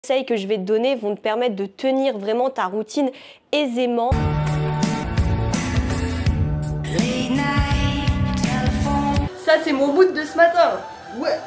Les conseils que je vais te donner vont te permettre de tenir vraiment ta routine aisément. Ça c'est mon mood de ce matin. Ouais.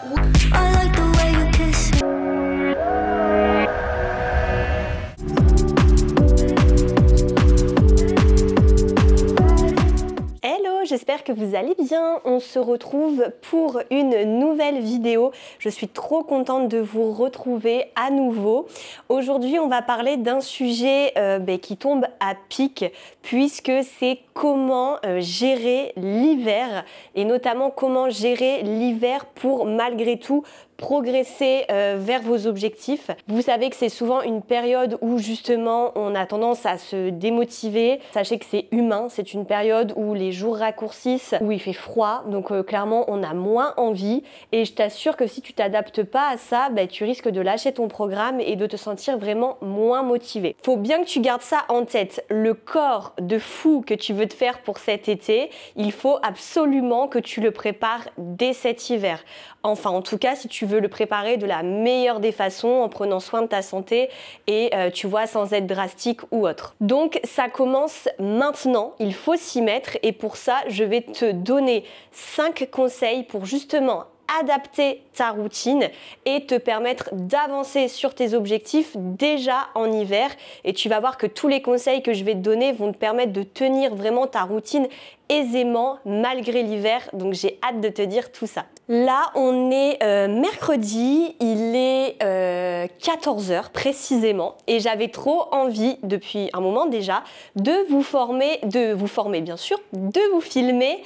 J'espère que vous allez bien. On se retrouve pour une nouvelle vidéo. Je suis trop contente de vous retrouver à nouveau. Aujourd'hui, on va parler d'un sujet qui tombe à pic puisque c'est comment gérer l'hiver et notamment comment gérer l'hiver pour malgré tout progresser vers vos objectifs. Vous savez que c'est souvent une période où justement on a tendance à se démotiver. Sachez que c'est humain, c'est une période où les jours raccourcissent, où il fait froid, donc clairement on a moins envie et je t'assure que si tu t'adaptes pas à ça, tu risques de lâcher ton programme et de te sentir vraiment moins motivé. Faut bien que tu gardes ça en tête. Le corps de fou que tu veux te faire pour cet été, il faut absolument que tu le prépares dès cet hiver. Enfin, en tout cas, si tu veux le préparer de la meilleure des façons, en prenant soin de ta santé et tu vois, sans être drastique ou autre. Donc, ça commence maintenant, il faut s'y mettre et pour ça, je vais te donner 5 conseils pour justement adapter ta routine et te permettre d'avancer sur tes objectifs déjà en hiver et tu vas voir que tous les conseils que je vais te donner vont te permettre de tenir vraiment ta routine aisément malgré l'hiver, donc j'ai hâte de te dire tout ça. Là on est mercredi, il est 14h précisément et j'avais trop envie depuis un moment déjà de vous former bien sûr, de vous filmer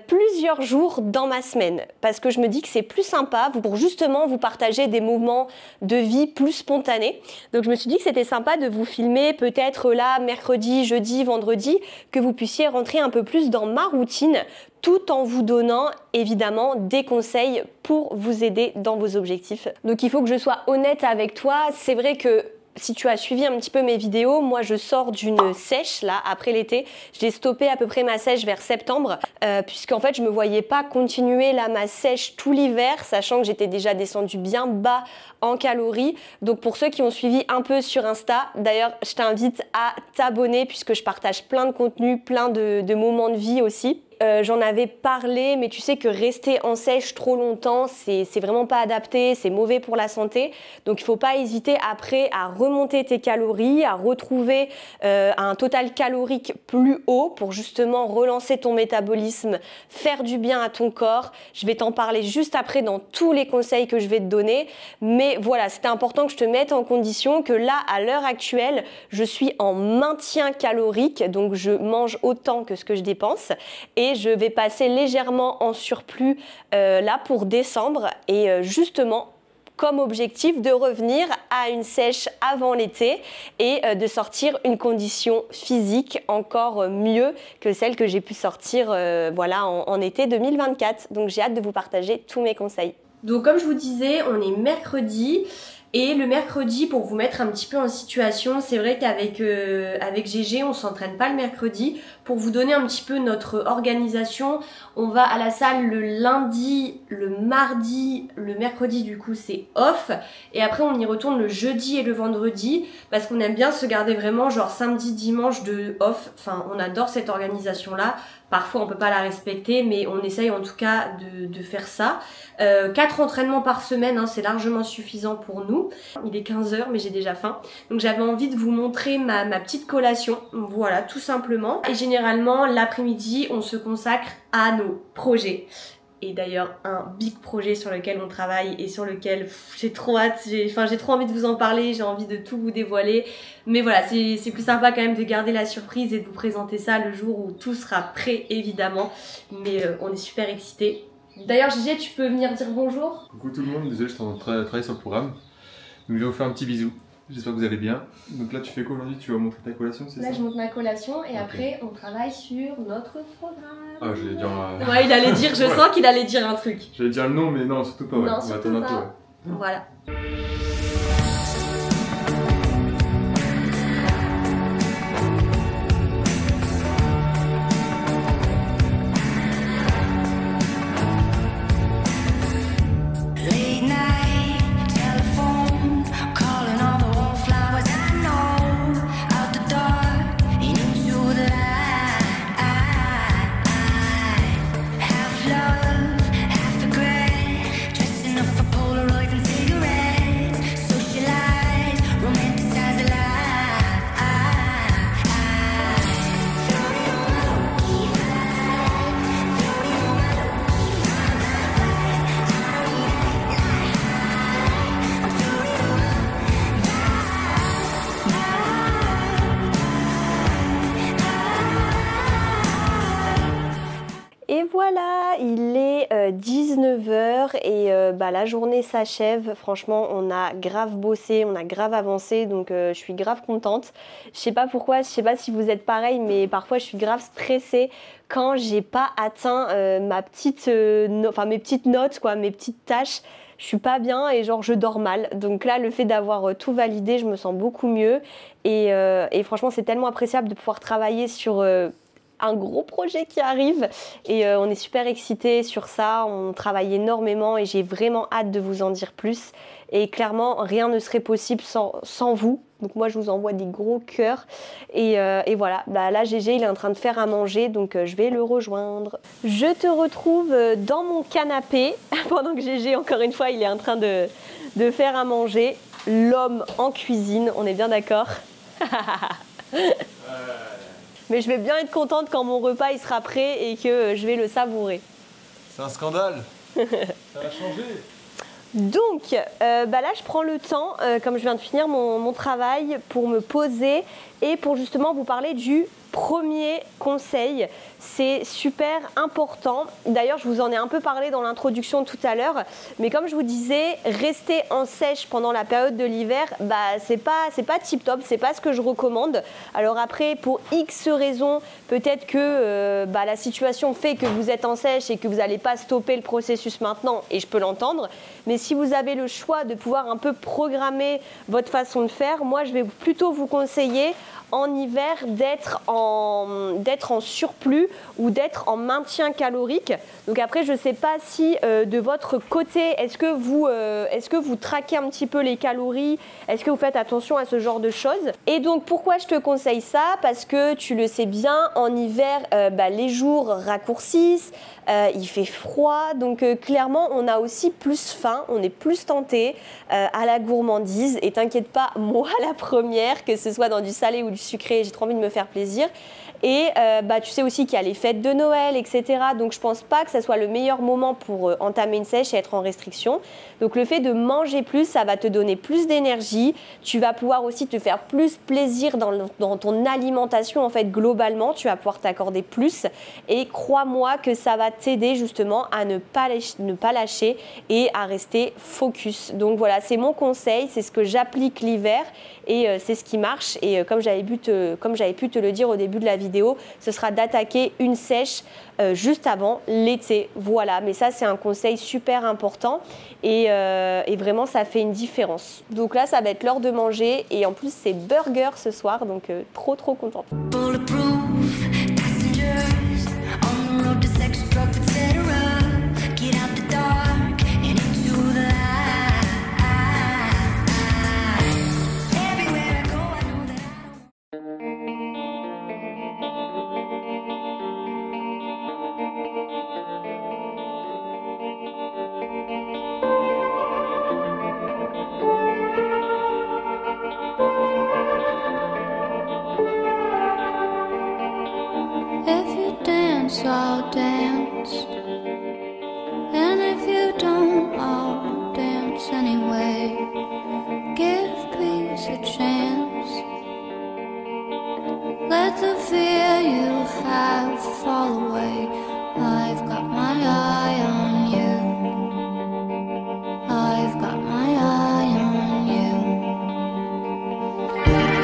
plusieurs jours dans ma semaine parce que je me dis que c'est plus sympa pour justement vous partager des moments de vie plus spontanés. Donc je me suis dit que c'était sympa de vous filmer peut-être là mercredi, jeudi, vendredi, que vous puissiez rentrer un peu plus dans ma routine tout en vous donnant évidemment des conseils pour vous aider dans vos objectifs. Donc il faut que je sois honnête avec toi, c'est vrai que si tu as suivi un petit peu mes vidéos, moi je sors d'une sèche là après l'été. J'ai stoppé à peu près ma sèche vers septembre puisqu'en fait je me voyais pas continuer là ma sèche tout l'hiver, sachant que j'étais déjà descendue bien bas en calories. Donc pour ceux qui ont suivi un peu sur Insta, d'ailleurs je t'invite à t'abonner puisque je partage plein de contenus, plein de moments de vie aussi. J'en avais parlé, mais tu sais que rester en sèche trop longtemps, c'est vraiment pas adapté, c'est mauvais pour la santé. Donc il faut pas hésiter après à remonter tes calories, à retrouver un total calorique plus haut pour justement relancer ton métabolisme, faire du bien à ton corps. Je vais t'en parler juste après dans tous les conseils que je vais te donner. Mais voilà, c'était important que je te mette en condition que là, à l'heure actuelle, je suis en maintien calorique, donc je mange autant que ce que je dépense. Et je vais passer légèrement en surplus là pour décembre et justement comme objectif de revenir à une sèche avant l'été et de sortir une condition physique encore mieux que celle que j'ai pu sortir voilà, en été 2024. Donc j'ai hâte de vous partager tous mes conseils. Donc comme je vous disais, on est mercredi. Et le mercredi, pour vous mettre un petit peu en situation, c'est vrai qu'avec avec GG, on s'entraîne pas le mercredi. Pour vous donner un petit peu notre organisation, on va à la salle le lundi, le mardi, le mercredi du coup c'est off. Et après on y retourne le jeudi et le vendredi parce qu'on aime bien se garder vraiment genre samedi, dimanche de off. Enfin on adore cette organisation là. Parfois on peut pas la respecter mais on essaye en tout cas de faire ça. 4 entraînements par semaine, hein, c'est largement suffisant pour nous. Il est 15h mais j'ai déjà faim. Donc j'avais envie de vous montrer ma petite collation. Voilà, tout simplement. Et généralement l'après-midi on se consacre à nos projets. Et d'ailleurs un big projet sur lequel on travaille et sur lequel j'ai trop hâte, j'ai trop envie de vous en parler, j'ai envie de tout vous dévoiler. Mais voilà, c'est plus sympa quand même de garder la surprise et de vous présenter ça le jour où tout sera prêt évidemment. Mais on est super excités. D'ailleurs Gégé, tu peux venir dire bonjour? Coucou tout le monde, désolé je suis en train de travailler sur le programme. Donc je vais vous faire un petit bisou. J'espère que vous allez bien. Donc là tu fais quoi aujourd'hui? Tu vas montrer ta collation, c'est ça? Là je montre ma collation et après on travaille sur notre programme. Ah j'allais dire... Ouais il allait dire, je sens qu'il allait dire un truc. J'allais dire le nom mais non surtout pas, ouais. Non, on va attendre un peu. Ouais. Voilà. Late night telephone calling la journée s'achève. Franchement, on a grave bossé, on a grave avancé, donc je suis grave contente. Je sais pas pourquoi, je sais pas si vous êtes pareil, mais parfois je suis grave stressée quand j'ai pas atteint mes petites notes, quoi, mes petites tâches. Je suis pas bien et genre je dors mal. Donc là, le fait d'avoir tout validé, je me sens beaucoup mieux. Et franchement, c'est tellement appréciable de pouvoir travailler sur un gros projet qui arrive. Et on est super excités sur ça. On travaille énormément et j'ai vraiment hâte de vous en dire plus. Et clairement, rien ne serait possible sans vous. Donc moi, je vous envoie des gros cœurs. Et voilà, là, Gégé, il est en train de faire à manger, donc je vais le rejoindre. Je te retrouve dans mon canapé, pendant que Gégé, encore une fois, il est en train de faire à manger. L'homme en cuisine, on est bien d'accord? Mais je vais bien être contente quand mon repas il sera prêt et que je vais le savourer. C'est un scandale. Ça va changer. Donc là je prends le temps, comme je viens de finir mon travail, pour me poser et pour justement vous parler du premier conseil. C'est super important. D'ailleurs, je vous en ai un peu parlé dans l'introduction tout à l'heure, mais comme je vous disais, rester en sèche pendant la période de l'hiver, c'est pas tip top, c'est pas ce que je recommande. Alors après, pour X raisons, peut-être que la situation fait que vous êtes en sèche et que vous n'allez pas stopper le processus maintenant, et je peux l'entendre. Mais si vous avez le choix de pouvoir un peu programmer votre façon de faire, moi je vais plutôt vous conseiller en hiver d'être en surplus ou d'être en maintien calorique. Donc après, je ne sais pas si de votre côté, est-ce que vous traquez un petit peu les calories? Est-ce que vous faites attention à ce genre de choses? Et donc, pourquoi je te conseille ça? Parce que tu le sais bien, en hiver, les jours raccourcissent, il fait froid, donc clairement, on a aussi plus faim, on est plus tenté à la gourmandise. Et t'inquiète pas, moi la première, que ce soit dans du salé ou du sucré, j'ai trop envie de me faire plaisir. Et tu sais aussi qu'il y a les fêtes de Noël, etc. Donc je pense pas que ça soit le meilleur moment pour entamer une sèche et être en restriction. Donc le fait de manger plus, ça va te donner plus d'énergie. Tu vas pouvoir aussi te faire plus plaisir dans ton alimentation, en fait, globalement. Tu vas pouvoir t'accorder plus. Et crois-moi que ça va t'aider justement à ne pas lâcher et à rester focus. Donc voilà, c'est mon conseil, c'est ce que j'applique l'hiver et c'est ce qui marche. Et comme j'avais pu te le dire au début de la vidéo, ce sera d'attaquer une sèche juste avant l'été. Voilà, mais ça c'est un conseil super important et vraiment ça fait une différence. Donc là ça va être l'heure de manger et en plus c'est burger ce soir, donc trop contente. I'll dance, and if you don't, I'll dance anyway. Give peace a chance. Let the fear you have fall away. I've got my eye on you. I've got my eye on you.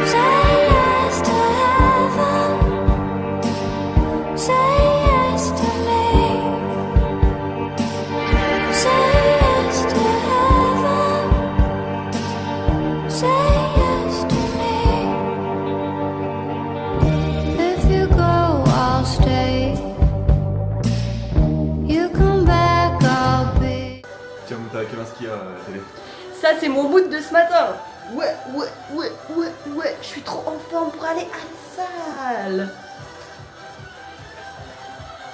Say yes to heaven. Say Ça c'est mon mood de ce matin. Ouais, je suis trop en forme pour aller à la salle.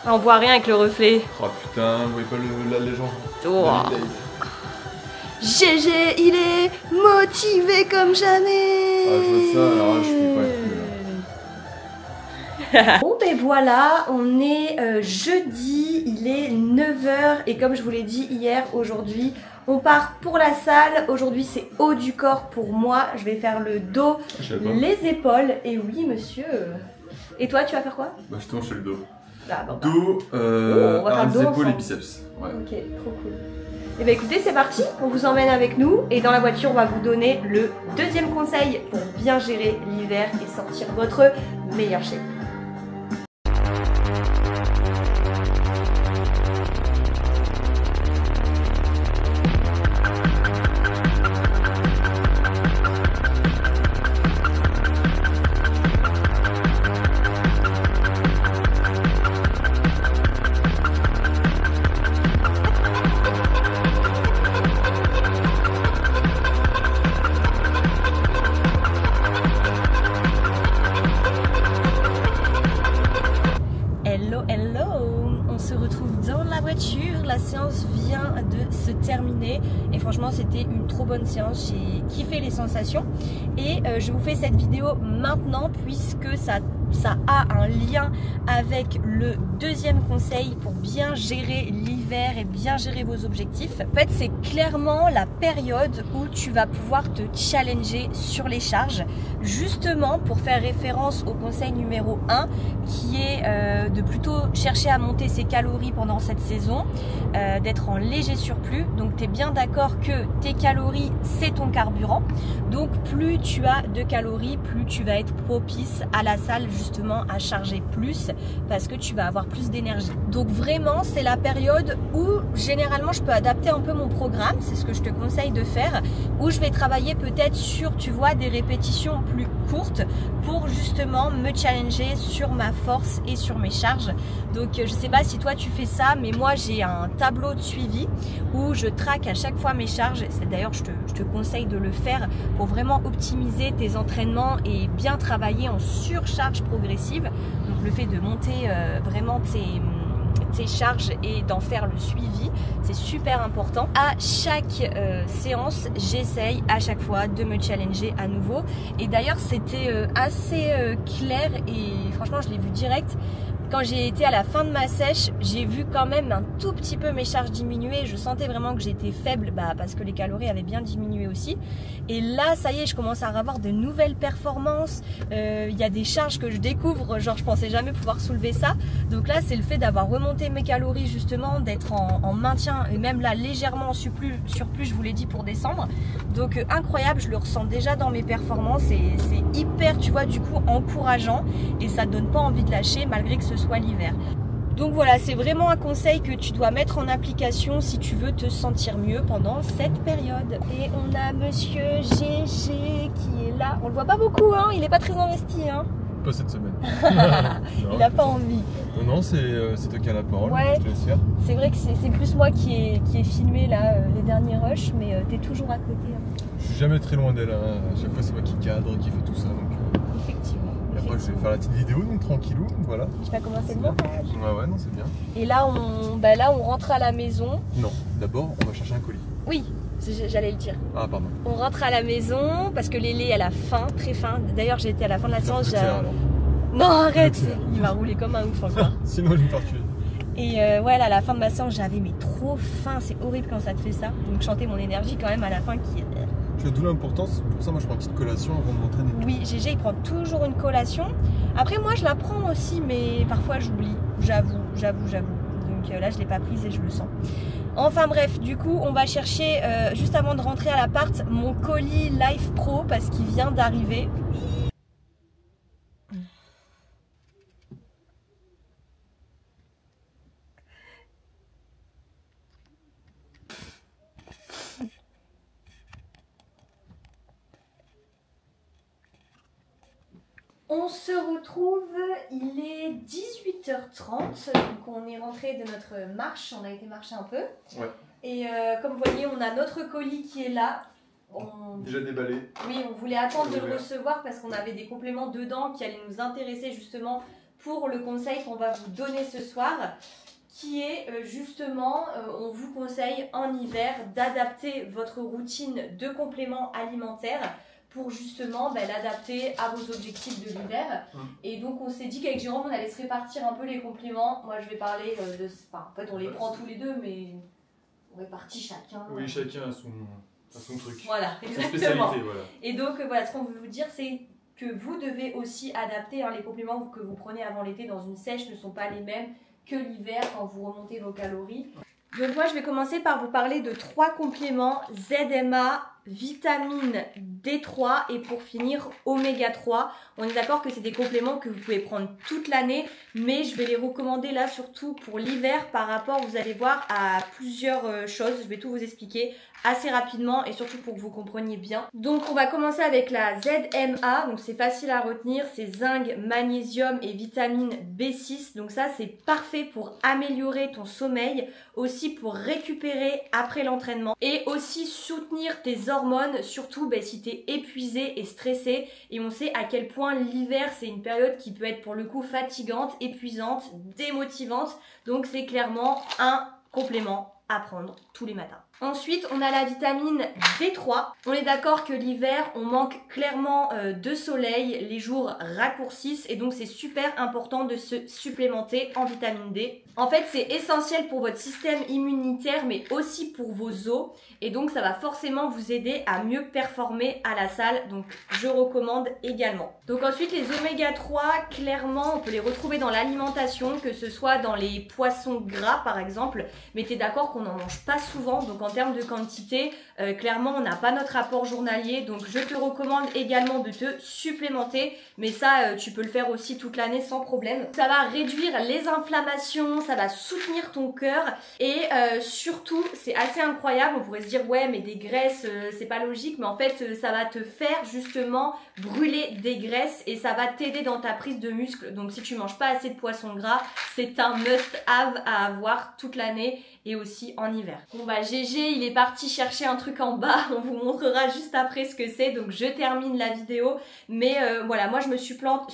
On voit rien avec le reflet. Oh putain, vous voyez pas la légende. Oh. Gégé, il est motivé comme jamais. Ah, je vois ça, alors je peux pas être Bon ben voilà, on est jeudi, il est 9h et comme je vous l'ai dit hier, aujourd'hui on part pour la salle. Aujourd'hui c'est haut du corps pour moi, je vais faire le dos, les épaules et oui monsieur. Et toi tu vas faire quoi? Bah justement je fais le dos. Ah, dos, armes, épaules et biceps. Ouais. Ok, trop cool. Et bien écoutez, c'est parti, on vous emmène avec nous et dans la voiture on va vous donner le deuxième conseil pour bien gérer l'hiver et sortir votre meilleur shape. On se retrouve dans la voiture, la séance vient de se terminer et franchement c'était une trop bonne séance, j'ai kiffé les sensations et je vous fais cette vidéo maintenant puisque ça a un lien avec le deuxième conseil pour bien gérer l'hiver et bien gérer vos objectifs. En fait, c'est clairement la période où tu vas pouvoir te challenger sur les charges, justement pour faire référence au conseil numéro 1 qui est de plutôt chercher à monter ses calories pendant cette saison, d'être en léger surplus. Donc tu es bien d'accord que tes calories c'est ton carburant, donc plus tu as de calories, plus tu vas être propice à la salle justement à charger plus parce que tu vas avoir plus d'énergie. Donc vraiment c'est la période où généralement je peux adapter un peu mon programme, c'est ce que je te conseille de faire, où je vais travailler peut-être sur, tu vois, des répétitions plus courtes pour justement me challenger sur ma force et sur mes charges. Donc je sais pas si toi tu fais ça, mais moi j'ai un tableau de suivi où je traque à chaque fois mes charges. C'est d'ailleurs je te conseille de le faire pour vraiment optimiser tes entraînements et bien travailler en surcharge progressive. Donc le fait de monter vraiment tes charges et d'en faire le suivi, c'est super important. À chaque séance, j'essaye à chaque fois de me challenger à nouveau. Et d'ailleurs, c'était assez clair et franchement, je l'ai vu direct. Quand j'ai été à la fin de ma sèche, j'ai vu quand même un tout petit peu mes charges diminuer. Je sentais vraiment que j'étais faible parce que les calories avaient bien diminué aussi. Et là, ça y est, je commence à avoir de nouvelles performances. Il y a des charges que je découvre, genre je pensais jamais pouvoir soulever ça. Donc là, c'est le fait d'avoir remonté mes calories justement, d'être en maintien et même là légèrement en surplus, je vous l'ai dit, pour décembre. Donc incroyable, je le ressens déjà dans mes performances et c'est hyper, tu vois, du coup encourageant et ça ne donne pas envie de lâcher malgré que ce soit l'hiver. Donc voilà, c'est vraiment un conseil que tu dois mettre en application si tu veux te sentir mieux pendant cette période. Et on a monsieur GG qui est là. On le voit pas beaucoup, hein, il est pas très investi, hein. Pas cette semaine. Il a pas envie. Non, c'est toi qui as la parole, ouais, je te laisse faire. C'est vrai que c'est plus moi qui ai filmé là les derniers rushs, mais t'es toujours à côté. Hein. Je suis jamais très loin d'elle, hein. À chaque fois c'est moi qui cadre, qui fait tout ça. Donc, effectivement. Et après je vais faire la petite vidéo, donc tranquillou, voilà. Je vais commencer le montage. Ouais, non, c'est bien. Et là on rentre à la maison. Non, d'abord on va chercher un colis. Oui, j'allais le dire. Ah, pardon. On rentre à la maison parce que Lélé elle a faim, très faim. D'ailleurs j'ai été à la fin de la séance. Non, arrête, il va rouler comme un ouf encore. Sinon je vais me faire tuer. Et ouais, là, à la fin de ma séance, j'avais trop faim. C'est horrible quand ça te fait ça. Donc chanter mon énergie quand même à la fin qui... Tu as d'où l'importance, pour ça moi je prends une petite collation avant de m'entraîner. Oui, GG il prend toujours une collation. Après moi je la prends aussi, mais parfois j'oublie. J'avoue. Donc là je l'ai pas prise et je le sens. Enfin bref, du coup on va chercher, juste avant de rentrer à l'appart, mon colis Life Pro parce qu'il vient d'arriver. On se retrouve, il est 18h30, donc on est rentré de notre marche, on a été marcher un peu. Ouais. Et comme vous voyez, on a notre colis qui est là. Déjà déballé. Oui, on voulait attendre de le recevoir parce qu'on avait des compléments dedans qui allaient nous intéresser justement pour le conseil qu'on va vous donner ce soir, qui est justement, on vous conseille en hiver d'adapter votre routine de compléments alimentaires pour justement l'adapter à vos objectifs de l'hiver. Et donc on s'est dit qu'avec Jérôme on allait se répartir un peu les compléments. Moi je vais parler de... Enfin, en fait on les prend tous les deux, mais on répartit chacun. Oui, chacun a son truc. Voilà, sa exactement. spécialité, voilà. Et donc voilà, ce qu'on veut vous dire c'est que vous devez aussi adapter, hein, les compléments que vous prenez avant l'été dans une sèche ne sont pas les mêmes que l'hiver quand vous remontez vos calories. Donc moi je vais commencer par vous parler de 3 compléments ZMA, vitamine D3 et pour finir oméga 3. On est d'accord que c'est des compléments que vous pouvez prendre toute l'année, mais je vais les recommander là surtout pour l'hiver par rapport, vous allez voir, à plusieurs choses. Je vais tout vous expliquer assez rapidement et surtout pour que vous compreniez bien. Donc on va commencer avec la ZMA, donc c'est facile à retenir, c'est zinc, magnésium et vitamine B6. Donc ça c'est parfait pour améliorer ton sommeil, aussi pour récupérer après l'entraînement et aussi soutenir tes hormones, surtout si tu es épuisé et stressé. Et on sait à quel point l'hiver c'est une période qui peut être pour le coup fatigante, épuisante, démotivante. Donc c'est clairement un complément à prendre tous les matins. Ensuite, on a la vitamine D3. On est d'accord que l'hiver, on manque clairement de soleil, les jours raccourcissent et donc c'est super important de se supplémenter en vitamine D. En fait, c'est essentiel pour votre système immunitaire mais aussi pour vos os et donc ça va forcément vous aider à mieux performer à la salle. Donc je recommande également. Donc ensuite, les oméga 3, clairement, on peut les retrouver dans l'alimentation, que ce soit dans les poissons gras par exemple, mais t'es d'accord qu'on n'en mange pas souvent, donc en termes de quantité, clairement on n'a pas notre apport journalier, donc je te recommande également de te supplémenter, mais ça tu peux le faire aussi toute l'année sans problème. Ça va réduire les inflammations, ça va soutenir ton cœur et surtout c'est assez incroyable, on pourrait se dire ouais mais des graisses c'est pas logique, mais en fait ça va te faire justement brûler des graisses et ça va t'aider dans ta prise de muscle. Donc si tu manges pas assez de poissons gras, c'est un must have à avoir toute l'année et aussi en hiver. Bon bah GG il est parti chercher un truc en bas, on vous montrera juste après ce que c'est, donc je termine la vidéo. Mais voilà, moi je me supplémente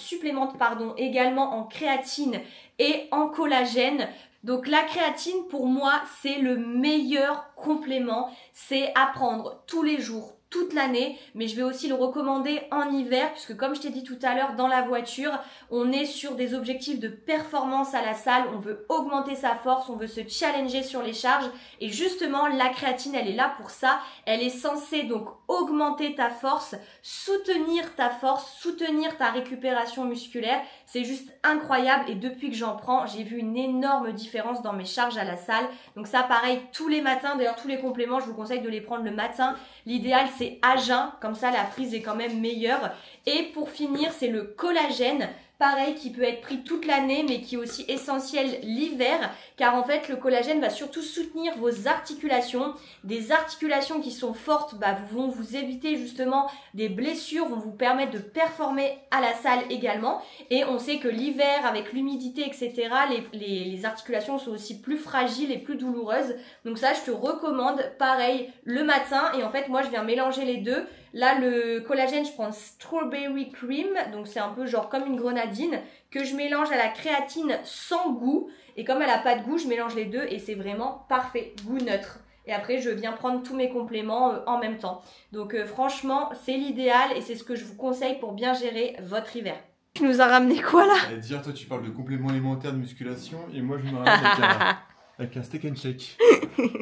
également en créatine et en collagène. Donc la créatine pour moi c'est le meilleur complément, c'est à prendre tous les jours, toute l'année, mais je vais aussi le recommander en hiver puisque comme je t'ai dit tout à l'heure dans la voiture, on est sur des objectifs de performance à la salle, on veut augmenter sa force, on veut se challenger sur les charges et justement la créatine elle est là pour ça, elle est censée donc augmenter ta force, soutenir ta récupération musculaire, c'est juste incroyable et depuis que j'en prends, j'ai vu une énorme différence dans mes charges à la salle. Donc ça pareil tous les matins, d'ailleurs tous les compléments je vous conseille de les prendre le matin, l'idéal c'est à jeun, comme ça la prise est quand même meilleure. Et pour finir c'est le collagène, pareil qui peut être pris toute l'année mais qui est aussi essentiel l'hiver car en fait le collagène va surtout soutenir vos articulations, des articulations qui sont fortes vont vous éviter justement des blessures, vont vous permettre de performer à la salle également et on sait que l'hiver avec l'humidité etc les articulations sont aussi plus fragiles et plus douloureuses, donc ça je te recommande pareil le matin et en fait moi je viens mélanger les deux. Là le collagène je prends strawberry cream, donc c'est un peu genre comme une grenadine que je mélange à la créatine sans goût et comme elle n'a pas de goût je mélange les deux et c'est vraiment parfait, goût neutre. Et après je viens prendre tous mes compléments en même temps. Donc franchement c'est l'idéal et c'est ce que je vous conseille pour bien gérer votre hiver. Tu nous as ramené quoi là? Dire toi tu parles de compléments alimentaires de musculation et moi je me ramène avec un steak and shake.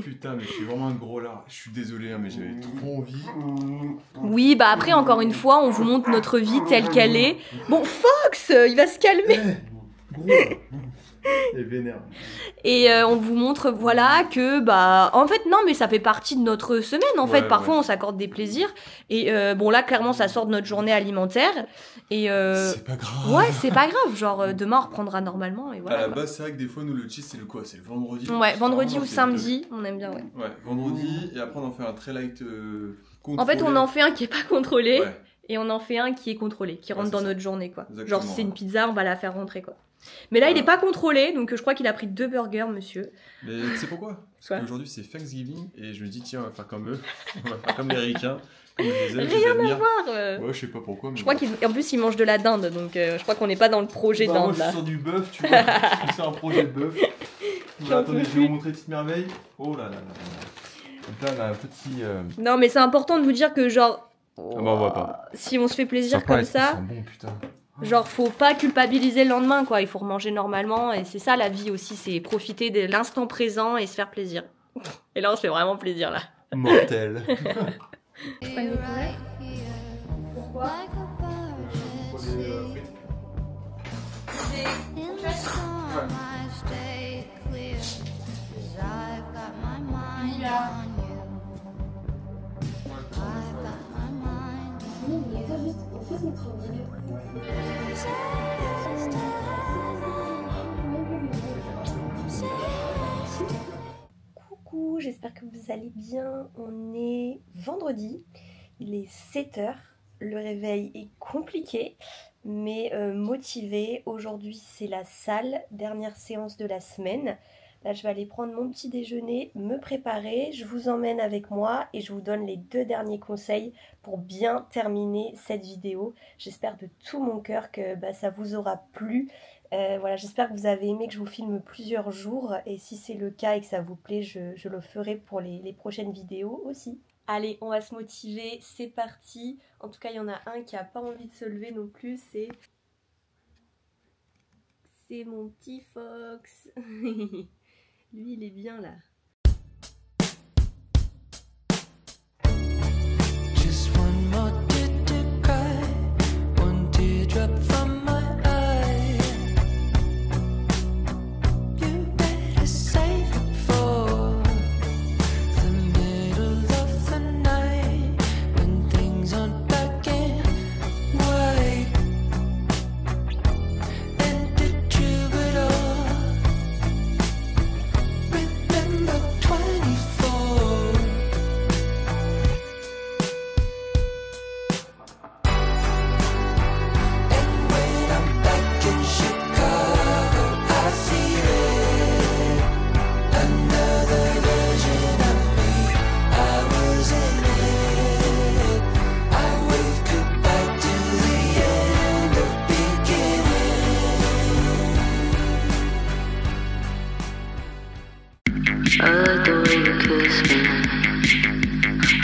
Putain mais je suis vraiment un gros lard. Je suis désolé mais j'avais trop envie. Oui après encore une fois on vous montre notre vie telle qu'elle est. Bon Fox il va se calmer. Gros et vénère. Et on vous montre voilà que en fait non mais ça fait partie de notre semaine en fait. Parfois on s'accorde des plaisirs et bon là clairement ça sort de notre journée alimentaire et c'est pas grave. Ouais c'est pas grave, genre demain on reprendra normalement et voilà. À la base c'est vrai que des fois nous le cheat c'est le quoi? C'est le vendredi. Ouais vendredi ou samedi on aime bien ouais. Ouais vendredi et après on en fait un très light contrôlé. En fait on en fait un qui est pas contrôlé et on en fait un qui est contrôlé, qui rentre dans notre journée quoi. Exactement. Genre si c'est une pizza on va la faire rentrer quoi. Mais là il est pas contrôlé donc je crois qu'il a pris 2 burgers monsieur. Mais tu sais pourquoi? Parce qu'aujourd'hui c'est Thanksgiving et je me dis tiens on va faire comme eux, on va faire comme les ricains. Rien à voir. Ouais je sais pas pourquoi. Mais je crois qu'en plus ils mangent de la dinde donc je crois qu'on n'est pas dans le projet dinde moi, là. Je suis sur du bœuf tu vois, c'est un projet de bœuf. Attendez je vais vous montrer une petite merveille. Oh là là là. Donc là on a un petit... Non mais c'est important de vous dire que genre... Ah bah on voit pas. Si on se fait plaisir comme ça... Bon, putain. Genre faut pas culpabiliser le lendemain quoi, il faut remanger normalement et c'est ça la vie aussi, c'est profiter de l'instant présent et se faire plaisir. Et là on se fait vraiment plaisir là. Mortel. Pourquoi? Coucou, j'espère que vous allez bien. On est vendredi, il est 7h. Le réveil est compliqué, mais motivé. Aujourd'hui, c'est la salle, dernière séance de la semaine. Là, je vais aller prendre mon petit déjeuner, me préparer. Je vous emmène avec moi et je vous donne les 2 derniers conseils pour bien terminer cette vidéo. J'espère de tout mon cœur que ça vous aura plu. Voilà, j'espère que vous avez aimé que je vous filme plusieurs jours. Et si c'est le cas et que ça vous plaît, je le ferai pour les prochaines vidéos aussi. Allez, on va se motiver, c'est parti. En tout cas, il y en a un qui n'a pas envie de se lever non plus, c'est mon petit Fox. Lui, il est bien là. Just one more tear to cry, one teardrop from my eye. You better save it for the middle of the night, when things aren't black and white. And the troubadour, remember 24. And when I'm back in Chicago, I see red. Another version of me, I was in it. I wave goodbye to the end of beginning. I like the way you kiss me.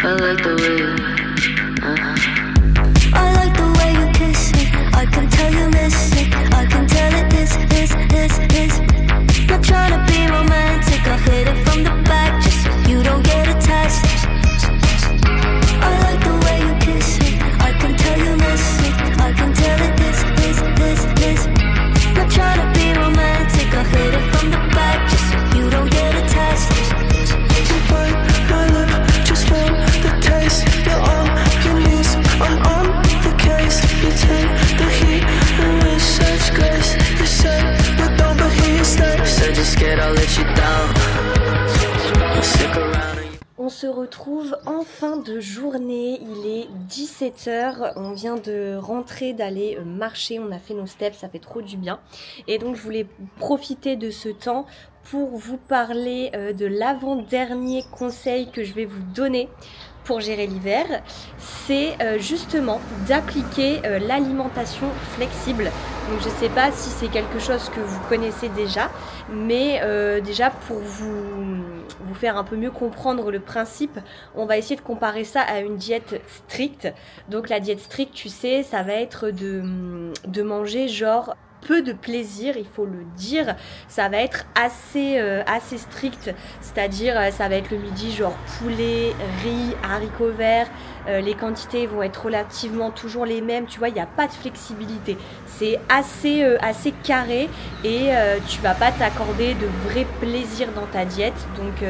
I like the way you. I like the way you kiss me. I can tell you miss it. I can tell it is. Not trying to be romantic. I'll hit it from the back just so you don't get attached. I like the way you kiss me. I can tell you miss it. I can tell it is. Not trying to be romantic. I'll hit it from the back just so you don't get attached. You bite my lip, just feel the taste. You're all you need, I'm on the case. You take the heat and with such grace. You say you don't, but here you stay. Said you're scared, I'll let you down. I'll stick around and you. On se retrouve en fin de journée, il est 17h, on vient de rentrer, d'aller marcher, on a fait nos steps, ça fait trop du bien. Et donc je voulais profiter de ce temps pour vous parler de l'avant-dernier conseil que je vais vous donner pour gérer l'hiver. C'est justement d'appliquer l'alimentation flexible. Donc je ne sais pas si c'est quelque chose que vous connaissez déjà, mais déjà pour vous faire un peu mieux comprendre le principe, on va essayer de comparer ça à une diète stricte. Donc la diète stricte, tu sais, ça va être de manger genre peu de plaisir, il faut le dire. Ça va être assez strict, c'est-à-dire ça va être le midi genre poulet, riz, haricots verts. Les quantités vont être relativement toujours les mêmes, tu vois, il n'y a pas de flexibilité. C'est assez carré et tu vas pas t'accorder de vrai plaisir dans ta diète, donc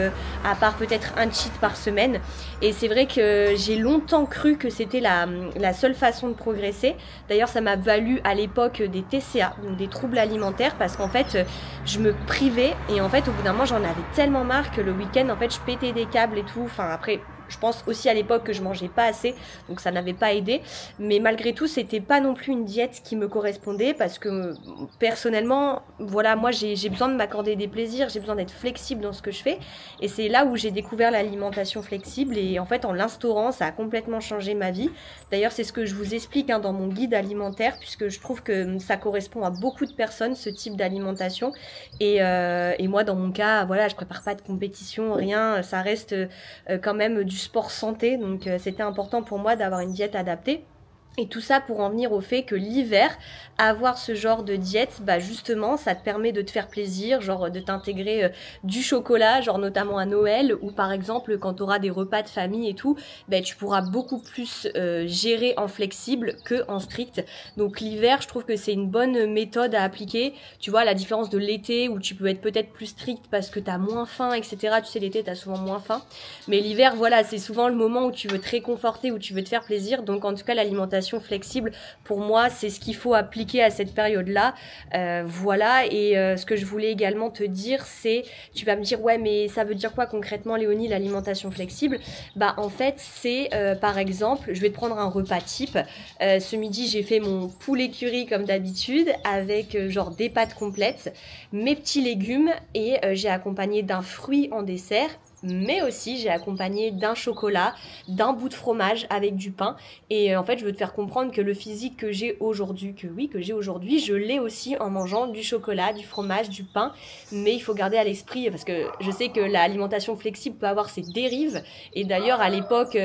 à part peut-être un cheat par semaine. Et c'est vrai que j'ai longtemps cru que c'était la seule façon de progresser. D'ailleurs, ça m'a valu à l'époque des TCA, donc des troubles alimentaires, parce qu'en fait, je me privais et en fait, au bout d'un moment, j'en avais tellement marre que le week-end, en fait, je pétais des câbles et tout. Enfin, après, je pense aussi à l'époque que je mangeais pas assez, donc ça n'avait pas aidé. Mais malgré tout, c'était pas non plus une diète qui me correspondait parce que personnellement, voilà, moi j'ai besoin de m'accorder des plaisirs, j'ai besoin d'être flexible dans ce que je fais. Et c'est là où j'ai découvert l'alimentation flexible et en fait en l'instaurant, ça a complètement changé ma vie. D'ailleurs, c'est ce que je vous explique dans mon guide alimentaire, puisque je trouve que ça correspond à beaucoup de personnes, ce type d'alimentation. Et moi, dans mon cas, voilà, je prépare pas de compétition, rien, ça reste quand même du sport santé, donc c'était important pour moi d'avoir une diète adaptée. Et tout ça pour en venir au fait que l'hiver, avoir ce genre de diète, bah justement, ça te permet de te faire plaisir, genre de t'intégrer du chocolat, genre notamment à Noël, ou par exemple quand tu auras des repas de famille et tout, bah, tu pourras beaucoup plus gérer en flexible que en strict. Donc l'hiver, je trouve que c'est une bonne méthode à appliquer. Tu vois, la différence de l'été où tu peux être peut-être plus strict parce que tu as moins faim, etc. Tu sais, l'été, tu as souvent moins faim. Mais l'hiver, voilà, c'est souvent le moment où tu veux te réconforter, où tu veux te faire plaisir. Donc en tout cas, l'alimentation l'alimentation flexible, pour moi, c'est ce qu'il faut appliquer à cette période-là. Voilà, et ce que je voulais également te dire, c'est, tu vas me dire, ouais, mais ça veut dire quoi concrètement, Léonie, l'alimentation flexible? Bah, en fait, c'est, par exemple, je vais te prendre un repas type. Ce midi, j'ai fait mon poulet curry comme d'habitude, avec genre des pâtes complètes, mes petits légumes, et j'ai accompagné d'un fruit en dessert. Mais aussi j'ai accompagné d'un chocolat, d'un bout de fromage avec du pain. Et en fait, je veux te faire comprendre que le physique que j'ai aujourd'hui, je l'ai aussi en mangeant du chocolat, du fromage, du pain. Mais il faut garder à l'esprit, parce que je sais que l'alimentation flexible peut avoir ses dérives. Et d'ailleurs, à l'époque,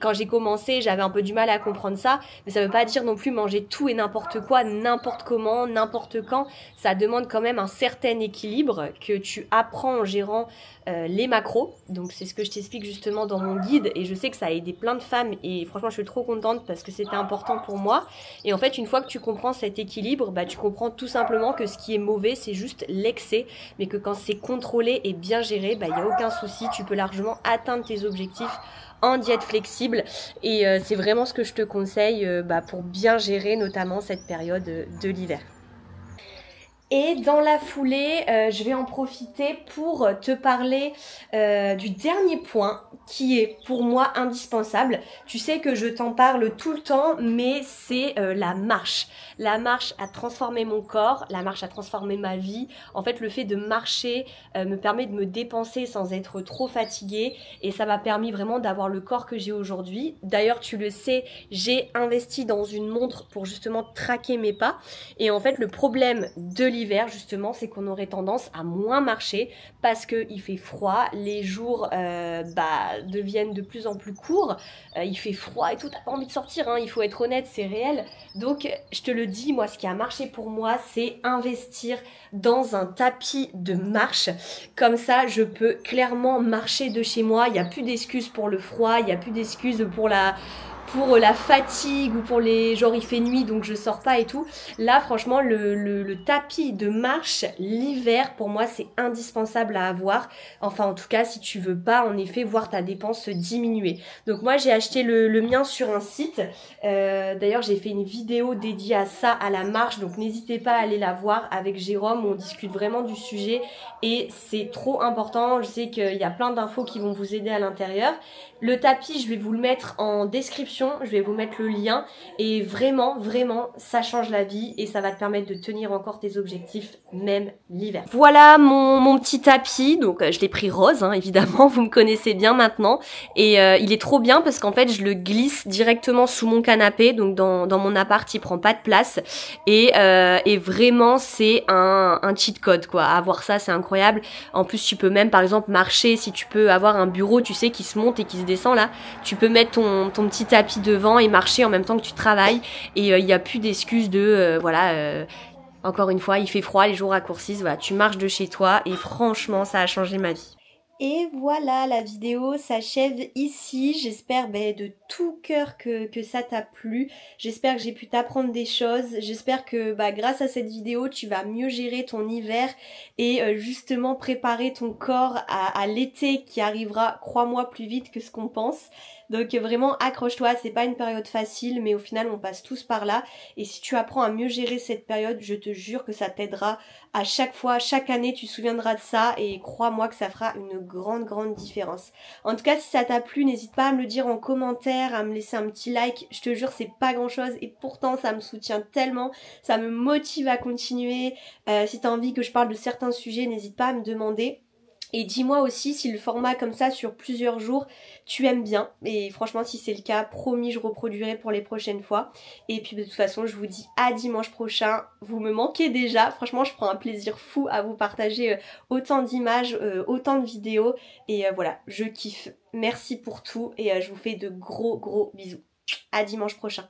quand j'ai commencé, j'avais un peu du mal à comprendre ça. Mais ça veut pas dire non plus manger tout et n'importe quoi, n'importe comment, n'importe quand. Ça demande quand même un certain équilibre que tu apprends en gérant les macros. Donc c'est ce que je t'explique justement dans mon guide, et je sais que ça a aidé plein de femmes, et franchement je suis trop contente parce que c'était important pour moi. Et en fait, une fois que tu comprends cet équilibre, bah, tu comprends tout simplement que ce qui est mauvais, c'est juste l'excès, mais que quand c'est contrôlé et bien géré, bah, y a aucun souci, tu peux largement atteindre tes objectifs en diète flexible. Et c'est vraiment ce que je te conseille pour bien gérer notamment cette période de l'hiver. Et dans la foulée, je vais en profiter pour te parler du dernier point qui est pour moi indispensable. Tu sais que je t'en parle tout le temps, mais c'est la marche. La marche a transformé mon corps, la marche a transformé ma vie. En fait, le fait de marcher me permet de me dépenser sans être trop fatiguée, et ça m'a permis vraiment d'avoir le corps que j'ai aujourd'hui. D'ailleurs, tu le sais, j'ai investi dans une montre pour justement traquer mes pas. Et en fait, le problème de l'hiver, justement, c'est qu'on aurait tendance à moins marcher parce qu'il fait froid, les jours deviennent de plus en plus courts, il fait froid et tout, t'as pas envie de sortir, hein, il faut être honnête, c'est réel. Donc je te le dis, moi ce qui a marché pour moi, c'est investir dans un tapis de marche. Comme ça, je peux clairement marcher de chez moi, il n'y a plus d'excuses pour le froid, il n'y a plus d'excuses pour la fatigue ou pour les genre il fait nuit donc je sors pas et tout. Là franchement le tapis de marche l'hiver pour moi c'est indispensable à avoir. Enfin en tout cas si tu veux pas en effet voir ta dépense diminuer. Donc moi j'ai acheté le mien sur un site. D'ailleurs j'ai fait une vidéo dédiée à ça, à la marche, donc n'hésitez pas à aller la voir avec Jérôme, on discute vraiment du sujet et c'est trop important. Je sais qu'il y a plein d'infos qui vont vous aider à l'intérieur. Le tapis, je vais vous le mettre en description, je vais vous mettre le lien et vraiment, ça change la vie et ça va te permettre de tenir encore tes objectifs, même l'hiver. Voilà mon petit tapis, donc je l'ai pris rose, hein, évidemment, vous me connaissez bien maintenant et il est trop bien parce qu'en fait, je le glisse directement sous mon canapé, donc dans mon appart, il prend pas de place et vraiment, c'est un cheat code, quoi. Avoir ça, c'est incroyable. En plus, tu peux même, par exemple, marcher, si tu peux avoir un bureau, tu sais, qui se monte et qui se descend là, tu peux mettre ton petit tapis devant et marcher en même temps que tu travailles et il n'y a plus d'excuses de encore une fois il fait froid, les jours raccourcissent, voilà, tu marches de chez toi et franchement ça a changé ma vie. Et voilà, la vidéo s'achève ici. J'espère de tout cœur que ça t'a plu. J'espère que j'ai pu t'apprendre des choses. J'espère que grâce à cette vidéo, tu vas mieux gérer ton hiver et justement préparer ton corps à l'été qui arrivera, crois-moi, plus vite que ce qu'on pense. Donc vraiment accroche-toi, c'est pas une période facile mais au final on passe tous par là et si tu apprends à mieux gérer cette période, je te jure que ça t'aidera à chaque fois, chaque année tu te souviendras de ça et crois-moi que ça fera une grande différence. En tout cas si ça t'a plu, n'hésite pas à me le dire en commentaire, à me laisser un petit like, je te jure c'est pas grand chose et pourtant ça me soutient tellement, ça me motive à continuer. Si t'as envie que je parle de certains sujets, n'hésite pas à me demander. Et dis-moi aussi si le format comme ça sur plusieurs jours tu aimes bien et franchement si c'est le cas, promis je reproduirai pour les prochaines fois. Et puis de toute façon je vous dis à dimanche prochain, vous me manquez déjà, franchement je prends un plaisir fou à vous partager autant d'images, autant de vidéos et voilà je kiffe. Merci pour tout et je vous fais de gros bisous. À dimanche prochain.